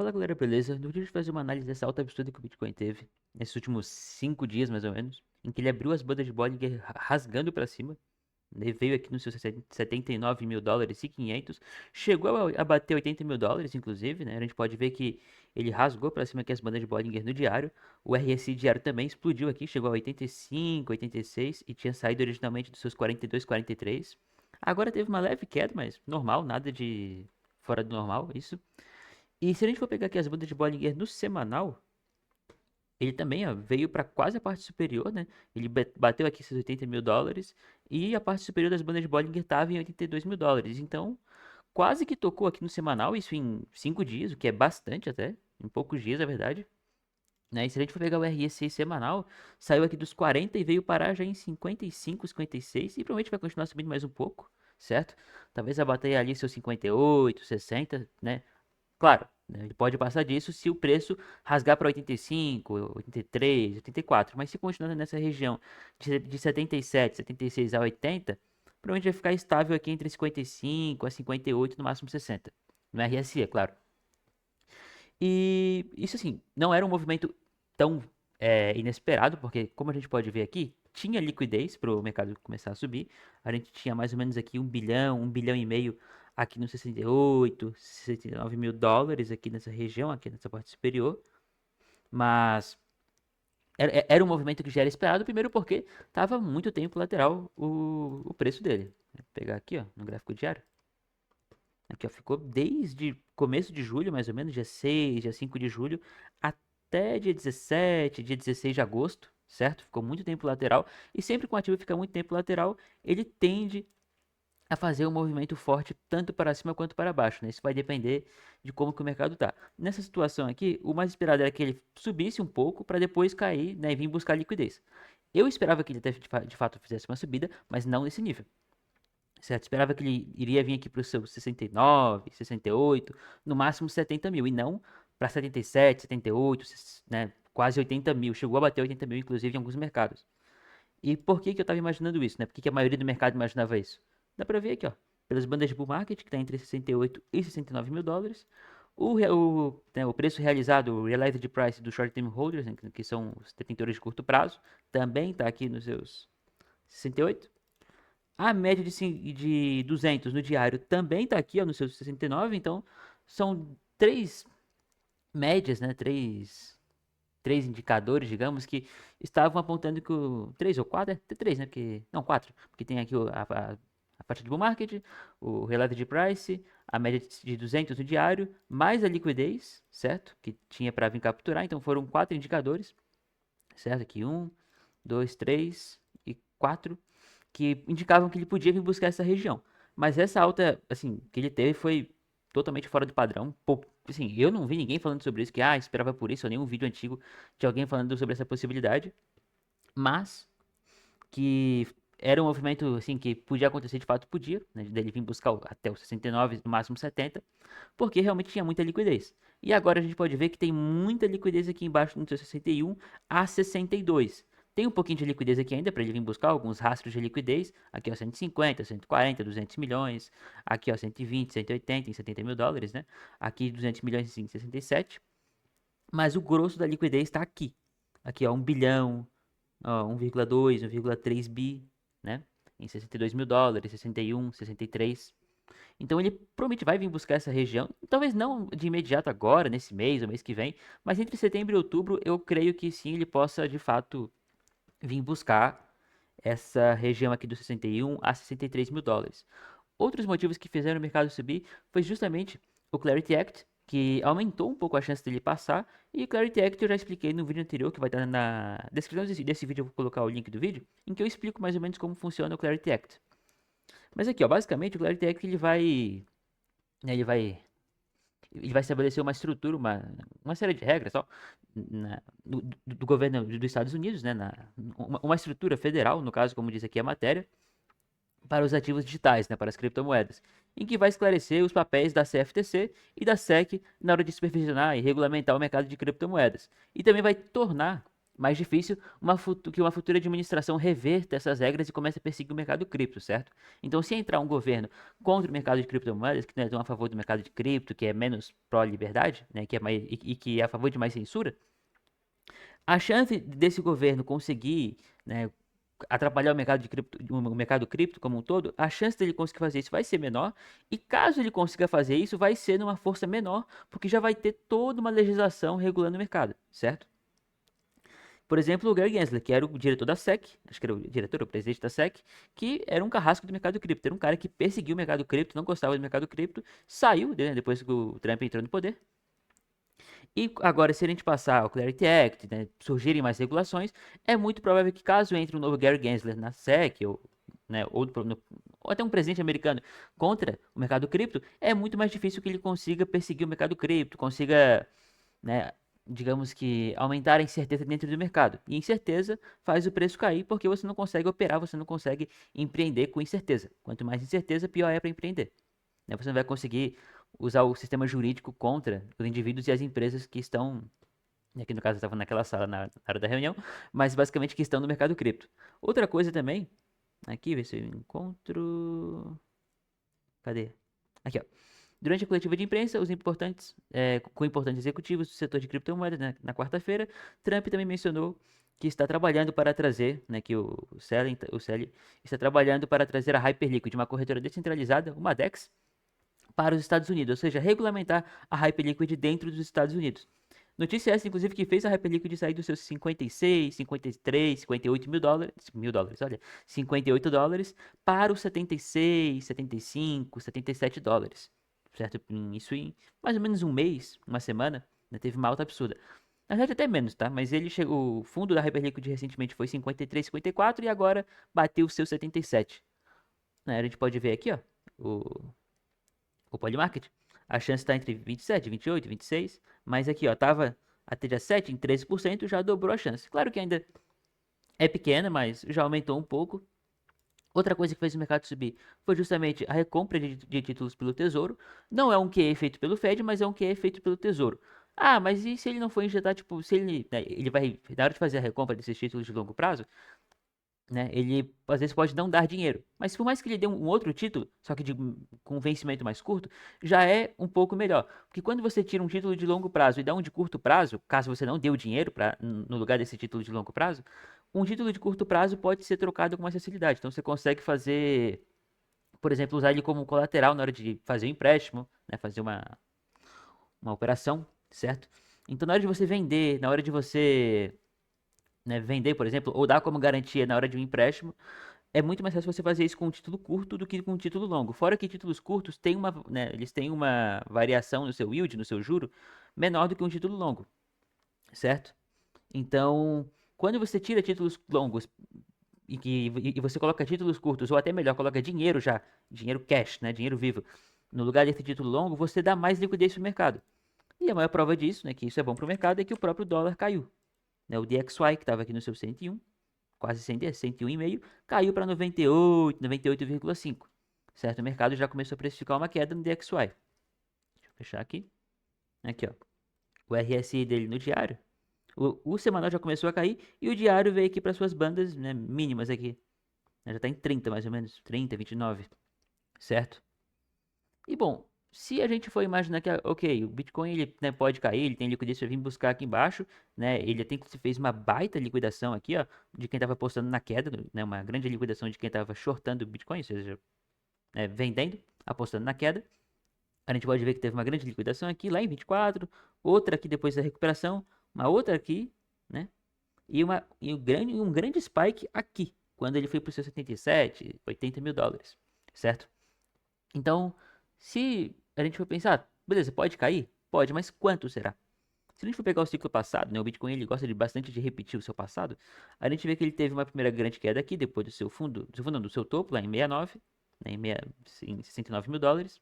Fala galera, beleza? No vídeo de fazer uma análise dessa alta absurda que o Bitcoin teve nesses últimos 5 dias mais ou menos, em que ele abriu as bandas de Bollinger rasgando para cima. Ele veio aqui nos seus 79 mil dólares e 500, chegou a bater 80 mil dólares inclusive, né? A gente pode ver que ele rasgou para cima aqui as bandas de Bollinger no diário. O RSI diário também explodiu aqui, chegou a 85, 86 e tinha saído originalmente dos seus 42, 43. Agora teve uma leve queda, mas normal, nada de fora do normal, isso. E se a gente for pegar aqui as bandas de Bollinger no semanal, ele também ó, veio para quase a parte superior, né? Ele bateu aqui esses 80 mil dólares e a parte superior das bandas de Bollinger estava em 82 mil dólares. Então, quase que tocou aqui no semanal, isso em 5 dias, o que é bastante até, em poucos dias, na verdade. Né? E se a gente for pegar o RSI semanal, saiu aqui dos 40 e veio parar já em 55, 56 e provavelmente vai continuar subindo mais um pouco, certo? Talvez a bater ali seus 58, 60, né? Claro, né, ele pode passar disso se o preço rasgar para 85, 83, 84, mas se continuar nessa região de 77, 76 a 80, provavelmente vai ficar estável aqui entre 55 a 58, no máximo 60. No RSI, é claro. E isso assim, não era um movimento tão inesperado, porque como a gente pode ver aqui, tinha liquidez para o mercado começar a subir. A gente tinha mais ou menos aqui 1 bilhão e meio aqui no 68, 69 mil dólares aqui nessa região, aqui nessa parte superior. Mas era um movimento que já era esperado, primeiro porque estava muito tempo lateral o preço dele. Vou pegar aqui, ó, no gráfico diário. Aqui, ó, ficou desde começo de julho, mais ou menos, dia 6, dia 5 de julho, até dia 17, dia 16 de agosto, certo? Ficou muito tempo lateral. E sempre que um ativo fica muito tempo lateral, ele tende a fazer um movimento forte tanto para cima quanto para baixo, né? Isso vai depender de como que o mercado tá. Nessa situação aqui, o mais esperado era que ele subisse um pouco para depois cair, né, e vir buscar liquidez. Eu esperava que ele até de fato fizesse uma subida, mas não nesse nível. Certo? Esperava que ele iria vir aqui para os seus 69, 68, no máximo 70 mil, e não para 77, 78, né? Quase 80 mil. Chegou a bater 80 mil, inclusive, em alguns mercados. E por que que eu estava imaginando isso, né? Por que que a maioria do mercado imaginava isso? Dá para ver aqui, ó. Pelas bandas de bull market, que está entre 68 e 69 mil dólares. O preço realizado, o realized price do short term holders, né, que são os detentores de curto prazo, também está aqui nos seus 68. A média de 200 no diário também está aqui, ó, no seu 69. Então, são três médias, né? Três indicadores, digamos, que estavam apontando que o... Três ou quatro? Três, né? Porque, não, quatro. Porque tem aqui a faixa de bull market, o relative price, a média de 200 no diário, mais a liquidez, certo? Que tinha para vir capturar. Então, foram quatro indicadores, certo? Aqui, um, dois, três e quatro, que indicavam que ele podia vir buscar essa região. Mas essa alta, assim, que ele teve foi totalmente fora do padrão. Pô, assim, eu não vi ninguém falando sobre isso, que esperava por isso, ou nenhum vídeo antigo de alguém falando sobre essa possibilidade. Mas que era um movimento assim que podia acontecer, de fato podia, né, dele vir buscar até os 69, no máximo 70, porque realmente tinha muita liquidez. E agora a gente pode ver que tem muita liquidez aqui embaixo no seu 61 a 62. Tem um pouquinho de liquidez aqui ainda para ele vir buscar alguns rastros de liquidez. Aqui ó, 150, 140, 200 milhões. Aqui ó, 120, 180 em 70 mil dólares, né? Aqui 200 milhões em 67. Mas o grosso da liquidez está aqui. Aqui ó, 1 bilhão, ó, 1,2, 1,3 bi, né? Em 62 mil dólares, 61, 63. Então ele promete vai vir buscar essa região, talvez não de imediato agora, nesse mês ou mês que vem, mas entre setembro e outubro eu creio que sim, ele possa de fato vir buscar essa região aqui dos 61 a 63 mil dólares. Outros motivos que fizeram o mercado subir foi justamente o Clarity Act, que aumentou um pouco a chance dele passar, e o Clarity Act eu já expliquei no vídeo anterior, que vai estar na descrição desse vídeo, eu vou colocar o link do vídeo, em que eu explico mais ou menos como funciona o Clarity Act. Mas aqui, ó, basicamente o Clarity Act né, ele vai estabelecer uma estrutura, uma série de regras ó, do governo dos Estados Unidos, né, uma estrutura federal, no caso, como diz aqui a matéria, para os ativos digitais, né, para as criptomoedas, em que vai esclarecer os papéis da CFTC e da SEC na hora de supervisionar e regulamentar o mercado de criptomoedas. E também vai tornar mais difícil que uma futura administração reverta essas regras e comece a perseguir o mercado cripto, certo? Então, se entrar um governo contra o mercado de criptomoedas, que não é tão a favor do mercado de cripto, que é menos pró-liberdade, né, que é mais, e que é a favor de mais censura, a chance desse governo conseguir, né, atrapalhar o mercado cripto como um todo, a chance dele conseguir fazer isso vai ser menor, e caso ele consiga fazer isso, vai ser numa força menor, porque já vai ter toda uma legislação regulando o mercado, certo? Por exemplo, o Gary Gensler, que era o diretor da SEC, acho que era o diretor, o presidente da SEC, que era um carrasco do mercado cripto, era um cara que perseguiu o mercado cripto, não gostava do mercado cripto, saiu, né, depois que o Trump entrou no poder. E agora, se a gente passar o Clarity Act, né, surgirem mais regulações, é muito provável que caso entre um novo Gary Gensler na SEC, ou, né, ou até um presidente americano contra o mercado cripto, é muito mais difícil que ele consiga perseguir o mercado cripto, consiga, né, digamos que aumentar a incerteza dentro do mercado. E incerteza faz o preço cair porque você não consegue operar, você não consegue empreender com incerteza. Quanto mais incerteza, pior é para empreender, né? Você não vai conseguir usar o sistema jurídico contra os indivíduos e as empresas que estão, aqui no caso eu estava naquela sala na hora da reunião, mas basicamente que estão no mercado cripto. Outra coisa também, aqui, ver se eu encontro. Cadê? Aqui, ó. Durante a coletiva de imprensa, com importantes executivos do setor de criptomoedas, né, na quarta-feira, Trump também mencionou que está trabalhando para trazer, né, que o Selig está trabalhando para trazer a Hyperliquid, uma corretora descentralizada, uma DEX, para os Estados Unidos, ou seja, regulamentar a Hyperliquid dentro dos Estados Unidos. Notícia essa, inclusive, que fez a Hyperliquid sair dos seus 56, 53, 58 mil dólares, olha, 58 dólares para os 76, 75, 77 dólares, certo? Isso em mais ou menos um mês, uma semana, né, teve uma alta absurda. Na verdade, até menos, tá? Mas ele chegou, o fundo da Hyperliquid recentemente foi 53, 54 e agora bateu os seus 77. Né? A gente pode ver aqui, ó, o o Polymarket, a chance está entre 27, 28, 26, mas aqui, ó, tava até dia 7 em 13%, já dobrou a chance. Claro que ainda é pequena, mas já aumentou um pouco. Outra coisa que fez o mercado subir foi justamente a recompra de títulos pelo Tesouro. Não é um QE feito pelo Fed, mas é um QE feito pelo Tesouro. Ah, mas e se ele não for injetar, tipo, se ele, né, ele vai, na hora de fazer a recompra desses títulos de longo prazo, né? Ele às vezes pode não dar dinheiro, mas por mais que ele dê um outro título, só que com um vencimento mais curto, já é um pouco melhor. Porque quando você tira um título de longo prazo e dá um de curto prazo, caso você não dê o dinheiro no lugar desse título de longo prazo, um título de curto prazo pode ser trocado com mais facilidade. Então você consegue fazer, por exemplo, usar ele como colateral na hora de fazer um empréstimo, né? Fazer uma operação, certo? Então na hora de você vender, na hora de você, né, vender, por exemplo, ou dar como garantia na hora de um empréstimo, é muito mais fácil você fazer isso com um título curto do que com um título longo. Fora que títulos curtos têm eles têm uma variação no seu yield, no seu juro, menor do que um título longo, certo? Então, quando você tira títulos longos e você coloca títulos curtos, ou até melhor, coloca dinheiro já, dinheiro cash, né, dinheiro vivo, no lugar desse título longo, você dá mais liquidez para o mercado. E a maior prova disso, né, que isso é bom para o mercado, é que o próprio dólar caiu. Né, o DXY, que estava aqui no seu 101, quase 100 dias, 101,5, caiu para 98, 98,5. Certo? O mercado já começou a precificar uma queda no DXY. Deixa eu fechar aqui. Aqui, ó. O RSI dele no diário. O semanal já começou a cair e o diário veio aqui para suas bandas, né, mínimas aqui. Já está em 30 mais ou menos, 30, 29, certo? E bom, se a gente for imaginar que, ok, o Bitcoin ele, né, pode cair, ele tem liquidez para vir buscar aqui embaixo, né? Ele até inclusive fez uma baita liquidação aqui, ó, de quem estava apostando na queda, né? Uma grande liquidação de quem estava shortando o Bitcoin, ou seja, vendendo, apostando na queda. A gente pode ver que teve uma grande liquidação aqui, lá em 24, outra aqui depois da recuperação, uma outra aqui, né? Um grande spike aqui, quando ele foi para os seus 77, 80 mil dólares, certo? Então, se a gente for pensar, beleza, pode cair? Pode, mas quanto será? Se a gente for pegar o ciclo passado, né, o Bitcoin ele gosta de bastante de repetir o seu passado, a gente vê que ele teve uma primeira grande queda aqui, depois do seu topo, lá em 69, né, em 69 mil dólares.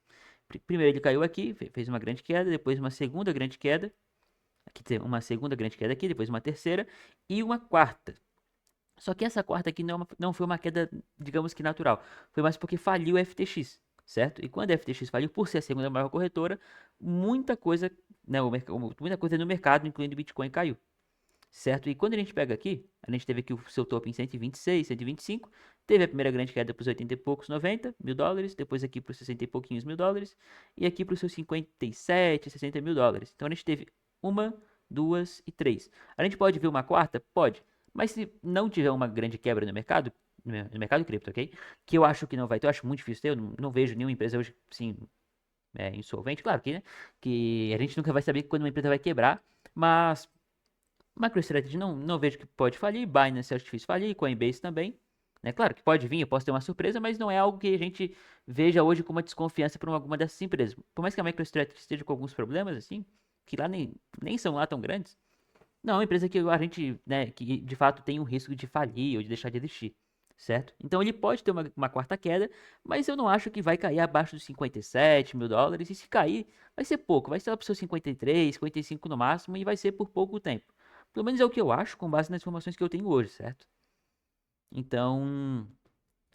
Primeiro ele caiu aqui, fez uma grande queda, depois uma segunda grande queda, aqui tem uma segunda grande queda aqui, depois uma terceira e uma quarta. Só que essa quarta aqui não foi uma queda, digamos que natural. Foi mais porque faliu o FTX, certo? E quando a FTX faliu, por ser a segunda maior corretora, muita coisa, né, muita coisa no mercado, incluindo o Bitcoin, caiu. certo? E quando a gente pega aqui, a gente teve aqui o seu topo em 126, 125, teve a primeira grande queda para os 80 e poucos, 90 mil dólares, depois aqui para os 60 e pouquinhos mil dólares, e aqui para os seus 57, 60 mil dólares. Então a gente teve uma, duas e três. A gente pode ver uma quarta? Pode. Mas se não tiver uma grande quebra no mercado, no mercado cripto, ok? Que eu acho que não vai ter, eu acho muito difícil ter, eu não vejo nenhuma empresa hoje, sim, insolvente. Claro que, né, que a gente nunca vai saber quando uma empresa vai quebrar, mas MicroStrategy não vejo que pode falir, Binance acho difícil falir, Coinbase também. Né? Claro que pode vir, eu posso ter uma surpresa, mas não é algo que a gente veja hoje com uma desconfiança por alguma dessas empresas. Por mais que a MicroStrategy esteja com alguns problemas, assim, que lá nem são lá tão grandes, não é uma empresa que a gente, né, que de fato tem um risco de falir ou de deixar de existir, certo? Então ele pode ter uma quarta queda, mas eu não acho que vai cair abaixo dos 57 mil dólares, e se cair, vai ser pouco, vai ser lá para os seus 53, 55 no máximo, e vai ser por pouco tempo. Pelo menos é o que eu acho, com base nas informações que eu tenho hoje, certo? Então,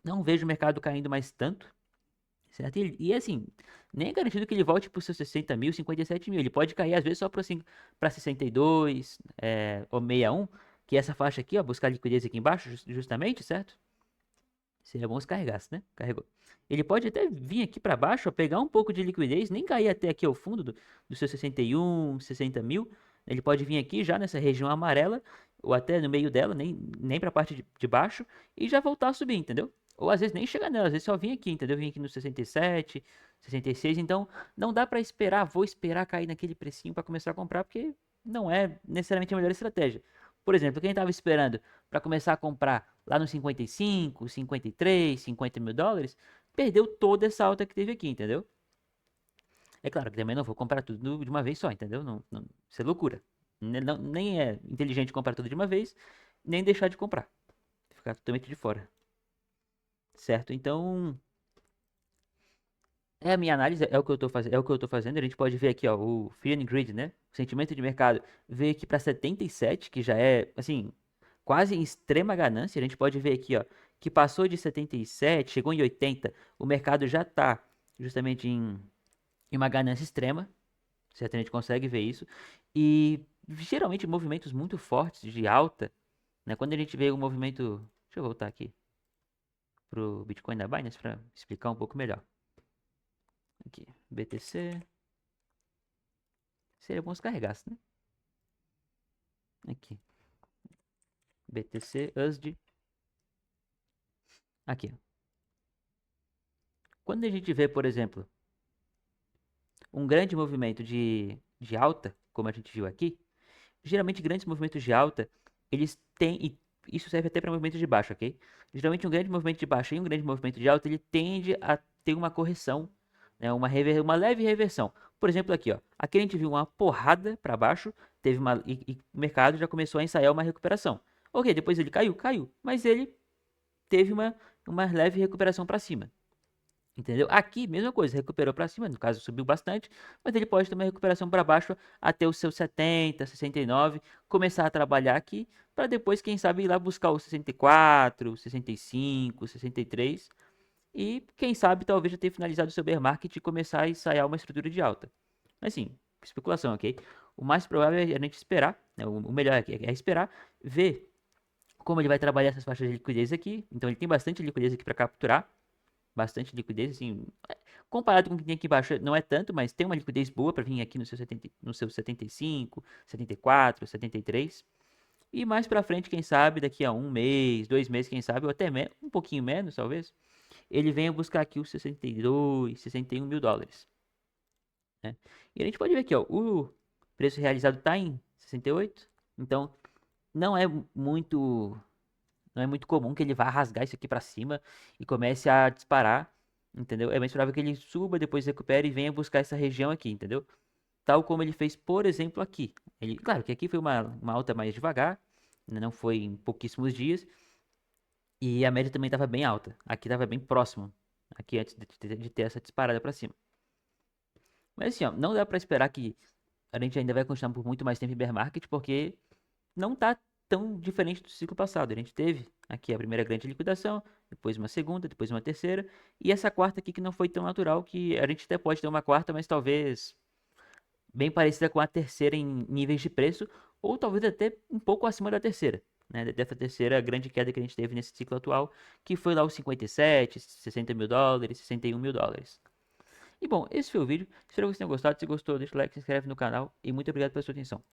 não vejo o mercado caindo mais tanto, certo? E assim, nem é garantido que ele volte para os seus 60 mil, 57 mil. Ele pode cair às vezes só para 62, ou 61, que é essa faixa aqui, ó, buscar liquidez aqui embaixo, justamente, certo? Seria bom se carregasse, né? Carregou. Ele pode até vir aqui para baixo, ó, pegar um pouco de liquidez, nem cair até aqui ao fundo do seu 61, 60 mil. Ele pode vir aqui já nessa região amarela, ou até no meio dela, nem para a parte de baixo, e já voltar a subir, entendeu? Ou às vezes nem chegar nela, às vezes só vir aqui, entendeu? Vir aqui no 67, 66. Então não dá para esperar, vou esperar cair naquele precinho para começar a comprar, porque não é necessariamente a melhor estratégia. Por exemplo, quem estava esperando para começar a comprar lá nos 55, 53, 50 mil dólares, perdeu toda essa alta que teve aqui, entendeu? É claro que também não vou comprar tudo de uma vez só, entendeu? Isso é loucura. Nem é inteligente comprar tudo de uma vez, nem deixar de comprar. Ficar totalmente de fora. Certo? Então, é a minha análise, é o que eu tô fazendo, é o que eu tô fazendo. A gente pode ver aqui, ó, o Fear and Greed, né? O sentimento de mercado veio aqui para 77, que já é, assim, quase em extrema ganância. A gente pode ver aqui, ó, que passou de 77, chegou em 80, o mercado já tá justamente em uma ganância extrema, certo? A gente consegue ver isso. E geralmente movimentos muito fortes de alta, né? Quando a gente vê o movimento, deixa eu voltar aqui pro Bitcoin da Binance para explicar um pouco melhor. Aqui, BTC. Seria bom se carregasse, né? Aqui. BTC, USD. Aqui. Quando a gente vê, por exemplo, um grande movimento de alta, como a gente viu aqui, geralmente grandes movimentos de alta, eles têm, e isso serve até para movimentos de baixa, ok? Geralmente um grande movimento de baixa e um grande movimento de alta, ele tende a ter uma correção, né, uma leve reversão. Por exemplo, aqui, ó, aqui a gente viu uma porrada para baixo, teve e o mercado já começou a ensaiar uma recuperação. Ok, depois ele caiu, mas ele teve uma leve recuperação para cima. Entendeu? Aqui, mesma coisa, recuperou para cima, no caso subiu bastante, mas ele pode ter uma recuperação para baixo até os seus 70, 69, começar a trabalhar aqui, para depois, quem sabe, ir lá buscar os 64, 65, 63, e quem sabe talvez já ter finalizado o seu bear market e começar a ensaiar uma estrutura de alta. Mas sim, especulação, ok? O mais provável é a gente esperar, né? O melhor é esperar, ver como ele vai trabalhar essas faixas de liquidez aqui. Então ele tem bastante liquidez aqui para capturar, bastante liquidez, assim, comparado com o que tem aqui embaixo, não é tanto, mas tem uma liquidez boa para vir aqui no seu 70, no seu 75, 74, 73. E mais para frente, quem sabe, daqui a um mês, 2 meses, quem sabe, ou até um pouquinho menos, talvez, ele venha buscar aqui os 62, 61 mil dólares. Né? E a gente pode ver aqui, ó, o preço realizado está em 68, então não é muito não é muito comum que ele vá rasgar isso aqui pra cima e comece a disparar, entendeu? É mais provável que ele suba, depois recupere e venha buscar essa região aqui, entendeu? Tal como ele fez, por exemplo, aqui. Claro que aqui foi uma alta mais devagar, né? Não foi em pouquíssimos dias, e a média também estava bem alta. Aqui estava bem próximo, aqui antes de ter essa disparada pra cima. Mas assim, ó, não dá pra esperar que a gente ainda vai continuar por muito mais tempo em bear market, porque não tá tão diferente do ciclo passado. A gente teve aqui a primeira grande liquidação, depois uma segunda, depois uma terceira, e essa quarta aqui que não foi tão natural, que a gente até pode ter uma quarta, mas talvez bem parecida com a terceira em níveis de preço, ou talvez até um pouco acima da terceira, né? Dessa terceira grande queda que a gente teve nesse ciclo atual, que foi lá os 57, 60 mil dólares, 61 mil dólares. E bom, esse foi o vídeo. Espero que vocês tenham gostado. Se gostou, deixa o like, se inscreve no canal e muito obrigado pela sua atenção.